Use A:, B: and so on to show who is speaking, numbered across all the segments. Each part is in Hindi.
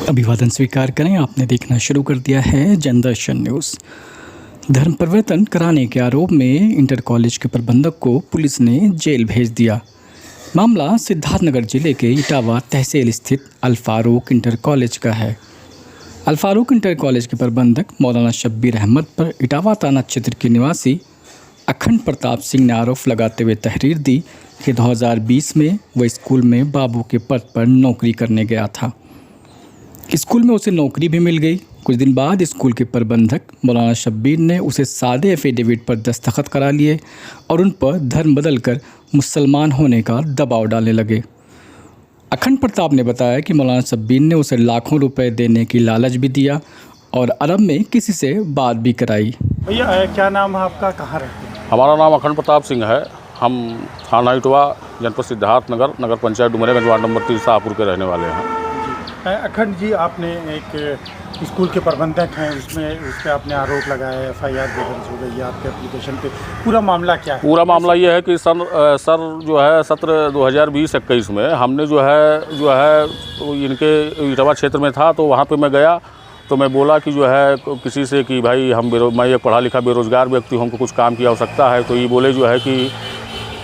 A: अभिवादन स्वीकार करें। आपने देखना शुरू कर दिया है जनदर्शन न्यूज़। धर्म परिवर्तन कराने के आरोप में इंटर कॉलेज के प्रबंधक को पुलिस ने जेल भेज दिया। मामला सिद्धार्थनगर जिले के इटावा तहसील स्थित अल फारूक इंटर कॉलेज का है। अल फारूक इंटर कॉलेज के प्रबंधक मौलाना शब्बीर अहमद पर इटावा थाना क्षेत्र के निवासी अखंड प्रताप सिंह ने आरोप लगाते हुए तहरीर दी कि 2020 में वह स्कूल में बाबू के पद पर नौकरी करने गया था। स्कूल में उसे नौकरी भी मिल गई। कुछ दिन बाद स्कूल के प्रबंधक मौलाना शब्बीर ने उसे सादे एफिडेविट पर दस्तखत करा लिए और उन पर धर्म बदलकर मुसलमान होने का दबाव डालने लगे। अखंड प्रताप ने बताया कि मौलाना शब्बीर ने उसे लाखों रुपए देने की लालच भी दिया और अरब में किसी से बात भी कराई।
B: भैया क्या नाम है आपका, कहाँ रहते हैं?
C: हमारा नाम अखंड प्रताप सिंह है। हम थाना इटवा, जनपद सिद्धार्थनगर, नगर पंचायत डुमरेगंज, वार्ड नंबर 3 शाहपुर के रहने वाले हैं।
B: अखंड जी, आपने एक स्कूल के प्रबंधक हैं, उसमें उस पर आपने आरोप लगाया, FIR भी दर्ज हो गई है आपके एप्लीकेशन पे। पूरा मामला क्या है?
C: पूरा मामला ये है कि सर जो है सत्र 2020-21 में हमने जो है तो इनके इटवा क्षेत्र में था, तो वहाँ पे मैं गया तो मैं बोला कि जो है किसी से कि भाई मैं एक पढ़ा लिखा बेरोज़गार व्यक्ति हूँ, हमको कुछ काम की आवश्यकता है। तो ये बोले जो है कि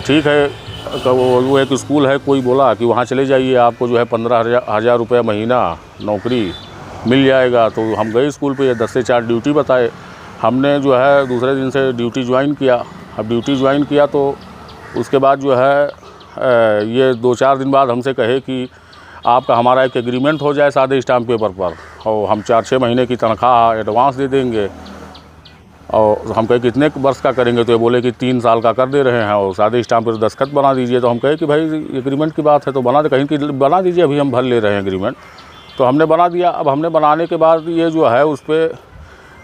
C: ठीक है, वो एक स्कूल है, कोई बोला कि वहाँ चले जाइए, आपको जो है 15,000 रुपये महीना नौकरी मिल जाएगा। तो हम गए स्कूल पे, 10 से 4 ड्यूटी बताए। हमने जो है दूसरे दिन से ड्यूटी ज्वाइन किया। अब ड्यूटी ज्वाइन किया तो उसके बाद जो है ये 2-4 दिन बाद हमसे कहे कि आपका हमारा एक एग्रीमेंट हो जाए सादे स्टाम्प पेपर पर, और हम 4-6 महीने की तनख्वाह एडवांस दे देंगे। और हम कहे कितने वर्ष का करेंगे, तो ये बोले कि 3 साल का कर दे रहे हैं और सादे स्टाम्प पर दस्तखत बना दीजिए। तो हम कहे कि भाई एग्रीमेंट की बात है तो बना दे, कहीं की बना दीजिए, अभी हम भर ले रहे हैं एग्रीमेंट। तो हमने बना दिया। अब हमने बनाने के बाद ये जो है उस पर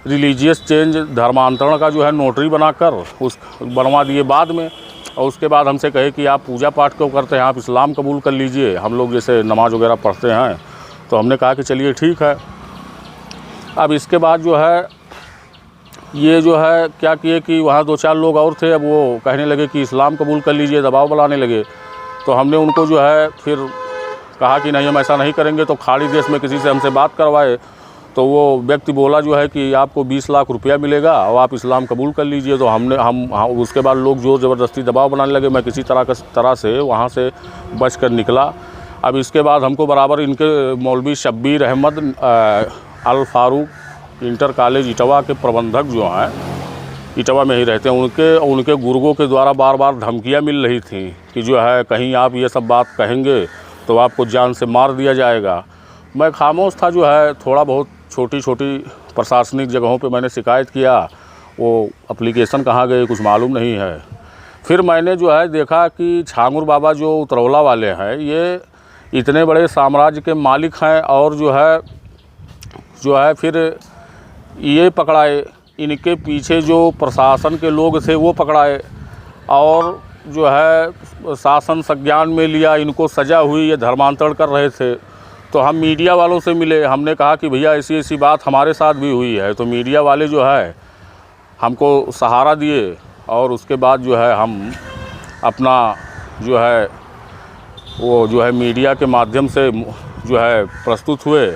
C: रिलीजियस चेंज, धर्मांतरण का जो है नोटरी बनाकर उस बनवा दिए बाद में। और उसके बाद हमसे कहे कि आप पूजा पाठ क्यों करते हैं, आप इस्लाम कबूल कर लीजिए, हम लोग जैसे नमाज वगैरह पढ़ते हैं। तो हमने कहा कि चलिए ठीक है। अब इसके बाद जो है ये जो है क्या किए कि वहाँ 2-4 लोग और थे, अब वो कहने लगे कि इस्लाम कबूल कर लीजिए, दबाव बनाने लगे। तो हमने उनको जो है फिर कहा कि नहीं, हम ऐसा नहीं करेंगे। तो खाड़ी देश में किसी से हमसे बात करवाए, तो वो व्यक्ति बोला जो है कि आपको 20 लाख रुपया मिलेगा और आप इस्लाम कबूल कर लीजिए। तो हम उसके बाद लोग ज़ोर ज़बरदस्ती दबाव बनाने लगे। मैं किसी तरह से वहाँ से बच कर निकला। अब इसके बाद हमको बराबर इनके मौलवी शब्बीर अहमद अल फारूक इंटर कॉलेज इटवा के प्रबंधक जो हैं, इटवा में ही रहते हैं, उनके गुर्गों के द्वारा बार बार धमकियाँ मिल रही थी कि जो है कहीं आप ये सब बात कहेंगे तो आपको जान से मार दिया जाएगा। मैं खामोश था। जो है थोड़ा बहुत छोटी छोटी प्रशासनिक जगहों पे मैंने शिकायत किया, वो एप्लीकेशन कहाँ गए कुछ मालूम नहीं है। फिर मैंने जो है देखा कि छांगुर बाबा जो उतरौला वाले हैं, ये इतने बड़े साम्राज्य के मालिक हैं। और जो है फिर ये पकड़ाए, इनके पीछे जो प्रशासन के लोग थे वो पकड़ाए और जो है शासन संज्ञान में लिया, इनको सज़ा हुई, ये धर्मांतरण कर रहे थे। तो हम मीडिया वालों से मिले, हमने कहा कि भैया ऐसी ऐसी बात हमारे साथ भी हुई है। तो मीडिया वाले जो है हमको सहारा दिए और उसके बाद जो है हम अपना जो है वो जो है मीडिया के माध्यम से जो है प्रस्तुत हुए।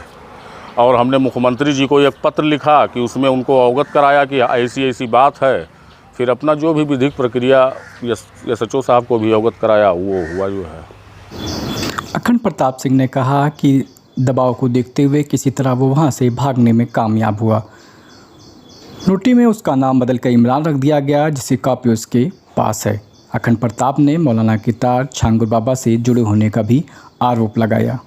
C: और हमने मुख्यमंत्री जी को एक पत्र लिखा कि उसमें उनको अवगत कराया कि ऐसी ऐसी बात है। फिर अपना जो भी विधिक प्रक्रिया SHO साहब को भी अवगत कराया, वो हुआ जो है।
A: अखंड प्रताप सिंह ने कहा कि दबाव को देखते हुए किसी तरह वो वहाँ से भागने में कामयाब हुआ। नोटरी में उसका नाम बदलकर इमरान रख दिया गया, जिसकी कॉपी उसके पास है। अखंड प्रताप ने मौलाना के तार छांगुर बाबा से जुड़े होने का भी आरोप लगाया।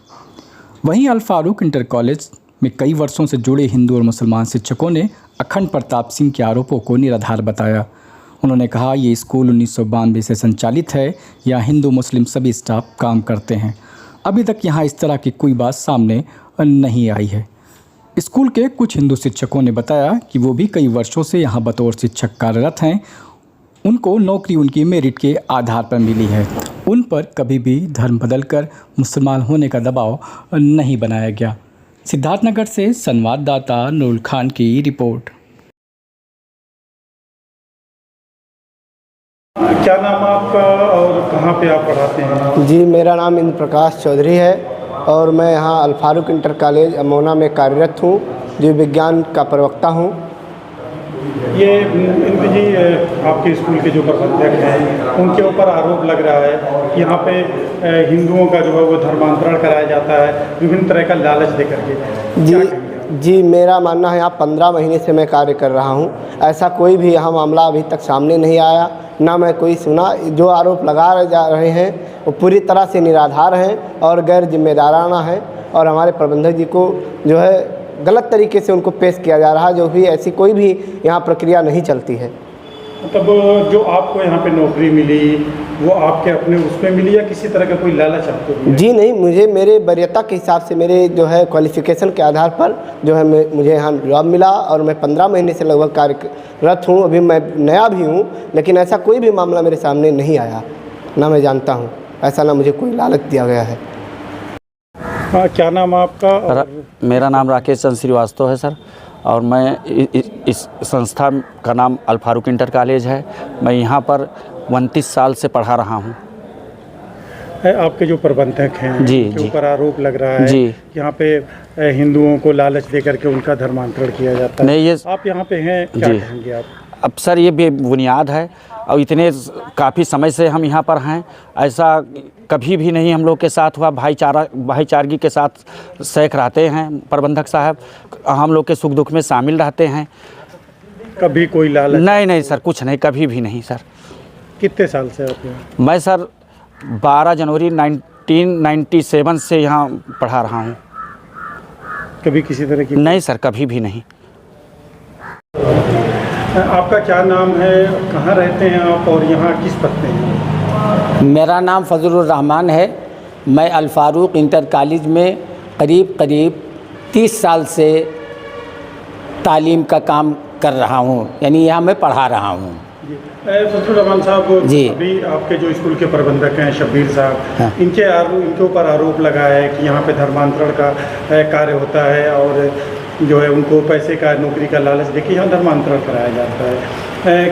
A: वहीं अल फारूक इंटर कॉलेज में कई वर्षों से जुड़े हिंदू और मुसलमान शिक्षकों ने अखंड प्रताप सिंह के आरोपों को निराधार बताया। उन्होंने कहा ये स्कूल 1992 से संचालित है, यहाँ हिंदू मुस्लिम सभी स्टाफ काम करते हैं। अभी तक यहाँ इस तरह की कोई बात सामने नहीं आई है। स्कूल के कुछ हिंदू शिक्षकों ने बताया कि वो भी कई वर्षों से यहाँ बतौर शिक्षक कार्यरत हैं। उनको नौकरी उनकी मेरिट के आधार पर मिली है। उन पर कभी भी धर्म बदलकर मुसलमान होने का दबाव नहीं बनाया गया। सिद्धार्थनगर से संवाददाता नूरुल खान की रिपोर्ट।
B: क्या नाम आपका और कहाँ पे आप पढ़ाते हैं?
D: जी, मेरा नाम इंद्र प्रकाश चौधरी है। और मैं यहाँ अल फारूक इंटर कॉलेज अमोना में कार्यरत हूँ, जीव विज्ञान का प्रवक्ता हूँ।
B: ये इंद्र जी आपके स्कूल के जो प्रबंधक हैं उनके ऊपर आरोप लग रहा है कि यहाँ पे हिंदुओं का जो है वो धर्मांतरण कराया जाता है विभिन्न तरह का लालच दे करके।
D: जी, मेरा मानना है, यहाँ 15 महीने से मैं कार्य कर रहा हूँ, ऐसा कोई भी यहाँ मामला अभी तक सामने नहीं आया, ना मैं कोई सुना। जो आरोप लगा जा रहे हैं वो पूरी तरह से निराधार हैं और गैर जिम्मेदाराना है, और हमारे प्रबंधक जी को जो है गलत तरीके से उनको पेश किया जा रहा है, जो भी ऐसी कोई भी यहाँ प्रक्रिया नहीं चलती है।
B: मतलब जो आपको यहाँ पे नौकरी मिली वो आपके अपने उसमें मिली या किसी तरह का कोई लालच आपको मिला?
D: जी नहीं, मुझे मेरे वरीयता के हिसाब से, मेरे जो है क्वालिफ़िकेशन के आधार पर जो है मुझे यहाँ जॉब मिला, और मैं 15 महीने से लगभग कार्यरत हूँ। अभी मैं नया भी हूँ, लेकिन ऐसा कोई भी मामला मेरे सामने नहीं आया, ना मैं जानता हूँ ऐसा, ना मुझे कोई लालच दिया गया है।
B: हाँ, क्या नाम आपका?
E: मेरा नाम राकेश चंद्र श्रीवास्तव है सर, और मैं इस संस्था का नाम अल फारूक इंटर कॉलेज है। मैं यहाँ पर 29 साल से पढ़ा रहा हूँ।
B: आपके जो प्रबंधक हैं
E: जी,
B: उनके ऊपर आरोप लग रहा है
E: जी,
B: यहाँ पे हिंदुओं को लालच दे करके उनका धर्मांतरण किया जाता है।
E: नहीं, ये
B: आप यहाँ पे हैं, क्या
E: जी
B: कहेंगे आप?
E: अब सर ये बेबुनियाद है, और इतने काफ़ी समय से हम यहाँ पर हैं, ऐसा कभी भी नहीं हम लोग के साथ हुआ। भाईचारगी के साथ सेख रहते हैं प्रबंधक साहब, हम लोग के सुख दुख में शामिल रहते हैं।
B: कभी कोई लालच?
E: नहीं सर, कुछ नहीं, कभी भी नहीं सर।
B: कितने साल से आप यहाँ?
E: मैं सर 12 जनवरी 1997 से यहाँ पढ़ा रहा हूँ।
B: कभी किसी तरह की?
E: नहीं सर, कभी भी नहीं।
B: आपका क्या नाम है, कहाँ रहते हैं आप और यहाँ किस पद पे हैं?
F: मेरा नाम फजलुर रहमान है। मैं अल फारूक इंटर कॉलेज में करीब 30 साल से तालीम का काम कर रहा हूँ, यानी यहाँ मैं पढ़ा रहा हूँ।
B: फजलुर रहमान साहब
F: जी,
B: अभी आपके जो स्कूल के प्रबंधक हैं शब्बीर साहब,
F: हाँ,
B: इनके ऊपर आरोप लगा है कि यहाँ पे धर्मांतरण का कार्य होता है और जो है उनको पैसे का, नौकरी का लालच देके यहाँ धर्मांतरण कराया जाता है।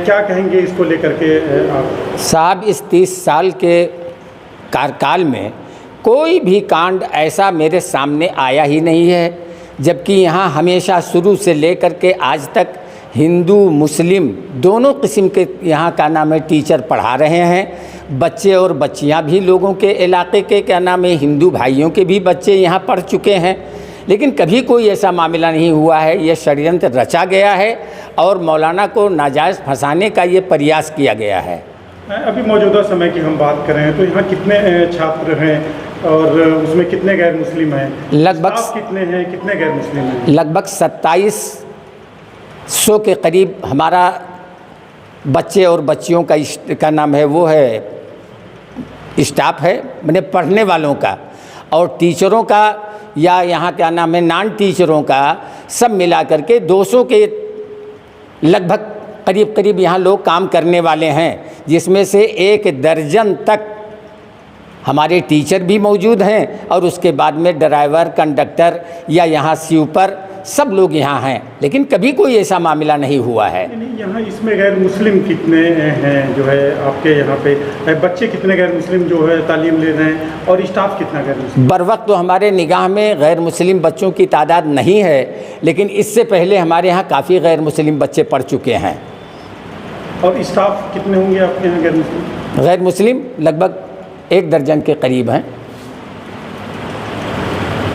B: क्या कहेंगे इसको लेकर के आप?
F: साहब, इस 30 साल के कार्यकाल में कोई भी कांड ऐसा मेरे सामने आया ही नहीं है, जबकि यहाँ हमेशा शुरू से लेकर के आज तक हिंदू मुस्लिम दोनों किस्म के यहाँ का नाम है टीचर पढ़ा रहे हैं। बच्चे और बच्चियाँ भी लोगों के इलाके के क्या नाम है हिंदू भाइयों के भी बच्चे यहाँ पढ़ चुके हैं, लेकिन कभी कोई ऐसा मामला नहीं हुआ है। ये षड्यंत्र रचा गया है और मौलाना को नाजायज़ फंसाने का ये प्रयास किया गया है।
B: अभी मौजूदा समय की हम बात करें तो यहाँ कितने छात्र हैं और उसमें कितने गैर मुस्लिम हैं?
F: लगभग
B: कितने हैं, कितने गैर मुस्लिम हैं?
F: लगभग 2700 के करीब हमारा बच्चे और बच्चियों का नाम है वो है स्टाफ है, मैंने पढ़ने वालों का, और टीचरों का या यहाँ क्या नाम है नॉन टीचरों का सब मिला करके 200 के लगभग करीब यहाँ लोग काम करने वाले हैं, जिसमें से 1 दर्जन तक हमारे टीचर भी मौजूद हैं, और उसके बाद में ड्राइवर, कंडक्टर या यहाँ स्वीपर सब लोग यहाँ हैं, लेकिन कभी कोई ऐसा मामला नहीं हुआ है।
B: नहीं, यहाँ इसमें गैर मुस्लिम कितने हैं जो है आपके यहाँ पे? बच्चे कितने गैर मुस्लिम जो है तालीम ले रहे हैं और स्टाफ कितना गैर मुस्लिम?
F: बर वक्त तो हमारे निगाह में गैर मुस्लिम बच्चों की तादाद नहीं है, लेकिन इससे पहले हमारे यहाँ काफ़ी गैर मुस्लिम बच्चे पढ़ चुके हैं।
B: और स्टाफ कितने होंगे आपके यहाँ गैर मुस्लिम?
F: गैर मुस्लिम लगभग 1 दर्जन के करीब हैं।